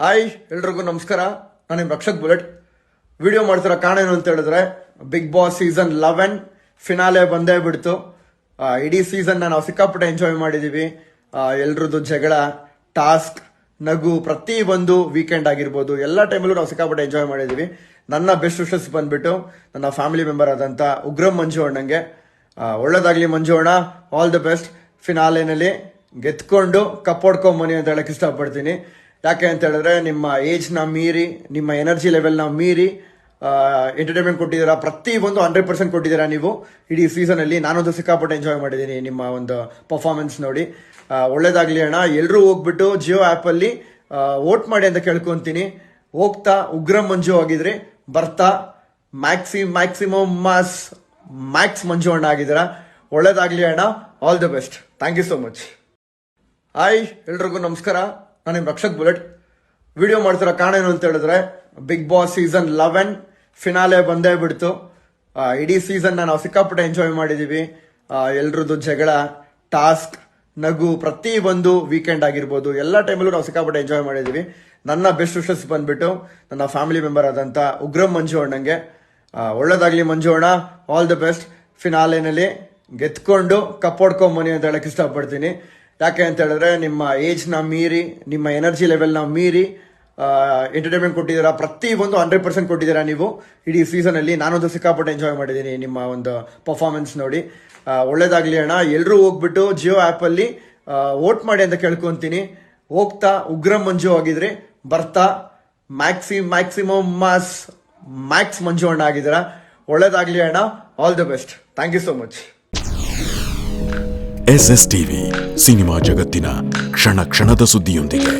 Hi ಎಲ್ರಿಗೂ ನಮಸ್ಕಾರ. ನಾನು ನಿಮ್ಮ ರಕ್ಷಕ್ ಬುಲೆಟ್. ವಿಡಿಯೋ ಮಾಡ್ತಿರೋ ಕಾರಣ ಏನು ಅಂತ ಹೇಳಿದ್ರೆ, ಬಿಗ್ ಬಾಸ್ ಸೀಸನ್ 11 ಫಿನಾಲೆ ಬಂದೇ ಬಿಡ್ತು. ಇಡೀ ಸೀಸನ್ ನಾವು ಸಿಕ್ಕಾಪಟ್ಟೆ ಎಂಜಾಯ್ ಮಾಡಿದೀವಿ. ಎಲ್ರದ್ದು ಜಗಳ, ಟಾಸ್ಕ್, ನಗು, ಪ್ರತಿ ಒಂದು ವೀಕೆಂಡ್ ಆಗಿರ್ಬೋದು, ಎಲ್ಲ ಟೈಮಲ್ಲೂ ನಾವು ಸಿಕ್ಕಾಪಟ್ಟೆ ಎಂಜಾಯ್ ಮಾಡಿದೀವಿ. ನನ್ನ ಬೆಸ್ಟ್ ವಿಶಸ್ ಬಂದ್ಬಿಟ್ಟು ನನ್ನ ಫ್ಯಾಮಿಲಿ ಮೆಂಬರ್ ಆದಂತ ಉಗ್ರಂ ಮಂಜು ಅಣ್ಣಂಗೆ. ಒಳ್ಳೇದಾಗ್ಲಿ ಮಂಜು ಅಣ್ಣ, ಆಲ್ ದ ಬೆಸ್ಟ್. ಫಿನಾಲೆನಲ್ಲಿ ಗೆದ್ಕೊಂಡು ಕಪ್ ಹೊಡ್ಕೊಂಬನಿ ಅಂತ ಹೇಳಕ್ ಇಷ್ಟಪಡ್ತೀನಿ. ಯಾಕೆ ಅಂತ ಹೇಳಿದ್ರೆ, ನಿಮ್ಮ ಏಜ್ನ ಮೀರಿ, ನಿಮ್ಮ ಎನರ್ಜಿ ಲೆವೆಲ್ನ ಮೀರಿ ಎಂಟರ್ಟೈನ್ಮೆಂಟ್ ಕೊಟ್ಟಿದ್ದೀರಾ. ಪ್ರತಿ ಒಂದು 100% ಕೊಟ್ಟಿದ್ದೀರಾ ನೀವು ಇಡೀ ಸೀಸನಲ್ಲಿ. ನಾನೊಂದು ಸಿಕ್ಕಾಪಟ್ಟೆ ಎಂಜಾಯ್ ಮಾಡಿದ್ದೀನಿ ನಿಮ್ಮ ಒಂದು ಪರ್ಫಾರ್ಮೆನ್ಸ್ ನೋಡಿ. ಒಳ್ಳೇದಾಗ್ಲಿ ಅಣ್ಣ. ಎಲ್ಲರೂ ಹೋಗ್ಬಿಟ್ಟು ಜಿಯೋ ಆ್ಯಪಲ್ಲಿ ವೋಟ್ ಮಾಡಿ ಅಂತ ಕೇಳ್ಕೊಂತೀನಿ. ಹೋಗ್ತಾ ಉಗ್ರಂ ಮಂಜು ಆಗಿದ್ರಿ, ಬರ್ತಾ ಮ್ಯಾಕ್ಸಿಮಮ್ ಮ್ಯಾಕ್ಸ್ ಮಂಜು ಅಣ್ಣ ಆಗಿದ್ದೀರಾ. ಒಳ್ಳೇದಾಗ್ಲಿ ಅಣ್ಣ, all the best. Thank you so much. Hi ಎಲ್ರಿಗೂ ನಮಸ್ಕಾರ. ನಾನು ನಿಮ್ಮ ರಕ್ಷಕ್ ಬುಲೆಟ್. ವಿಡಿಯೋ ಮಾಡ್ತಿರೋ ಕಾರಣ ಏನು ಅಂತ ಹೇಳಿದ್ರೆ, ಬಿಗ್ ಬಾಸ್ ಸೀಸನ್ 11 ಫಿನಾಲೆ ಬಂದೇ ಬಿಡ್ತು. ಇಡೀ ಸೀಸನ್ ನಾವು ಸಿಕ್ಕಾಪಟ್ಟೆ ಎಂಜಾಯ್ ಮಾಡಿದೀವಿ. ಎಲ್ರದ್ದು ಜಗಳ, ಟಾಸ್ಕ್, ನಗು, ಪ್ರತಿ ಒಂದು ವೀಕೆಂಡ್ ಆಗಿರ್ಬೋದು, ಎಲ್ಲ ಟೈಮಲ್ಲೂ ನಾವು ಸಿಕ್ಕಾಪಟ್ಟೆ ಎಂಜಾಯ್ ಮಾಡಿದೀವಿ. ನನ್ನ ಬೆಸ್ಟ್ ವಿಶಸ್ ಬಂದ್ಬಿಟ್ಟು ನನ್ನ ಫ್ಯಾಮಿಲಿ ಮೆಂಬರ್ ಆದಂತ ಉಗ್ರಂ ಮಂಜು ಅಣ್ಣಂಗೆ. ಒಳ್ಳೇದಾಗ್ಲಿ ಮಂಜು ಅಣ್ಣ, ಆಲ್ ದ ಬೆಸ್ಟ್. ಫಿನಾಲೆನಲ್ಲಿ ಗೆದ್ಕೊಂಡು ಕಪ್ ಹೊಡ್ಕೊಂಬನಿ ಅಂತ ಹೇಳಕ್ ಇಷ್ಟಪಡ್ತೀನಿ. ಯಾಕೆ ಅಂತ ಹೇಳಿದ್ರೆ, ನಿಮ್ಮ ಏಜ್ನ ಮೀರಿ, ನಿಮ್ಮ ಎನರ್ಜಿ ಲೆವೆಲ್ನ ಮೀರಿ ಎಂಟರ್ಟೈನ್ಮೆಂಟ್ ಕೊಟ್ಟಿದ್ದೀರಾ. ಪ್ರತಿ ಒಂದು 100% ಕೊಟ್ಟಿದ್ದೀರಾ ನೀವು ಇಡೀ ಸೀಸನಲ್ಲಿ. ನಾನೊಂದು ಸಿಕ್ಕಾಪಟ್ಟೆ ಎಂಜಾಯ್ ಮಾಡಿದ್ದೀನಿ ನಿಮ್ಮ ಒಂದು ಪರ್ಫಾರ್ಮೆನ್ಸ್ ನೋಡಿ. ಒಳ್ಳೇದಾಗ್ಲಿ ಅಣ್ಣ. ಎಲ್ಲರೂ ಹೋಗ್ಬಿಟ್ಟು ಜಿಯೋ ಆ್ಯಪಲ್ಲಿ ವೋಟ್ ಮಾಡಿ ಅಂತ ಕೇಳ್ಕೊಂತೀನಿ. ಹೋಗ್ತಾ ಉಗ್ರಂ ಮಂಜು ಆಗಿದ್ರಿ, ಬರ್ತಾ ಮ್ಯಾಕ್ಸಿಮಮ್ ಮ್ಯಾಕ್ಸ್ ಮಂಜು ಅಣ್ಣ ಆಗಿದ್ದೀರಾ. ಒಳ್ಳೇದಾಗ್ಲಿ ಅಣ್ಣ, all the best. Thank you so much. SS TV cinema ಜಗತ್ತಿನ ಕ್ಷಣ ಕ್ಷಣದ ಸುದ್ದಿಯೊಂದಿಗೆ.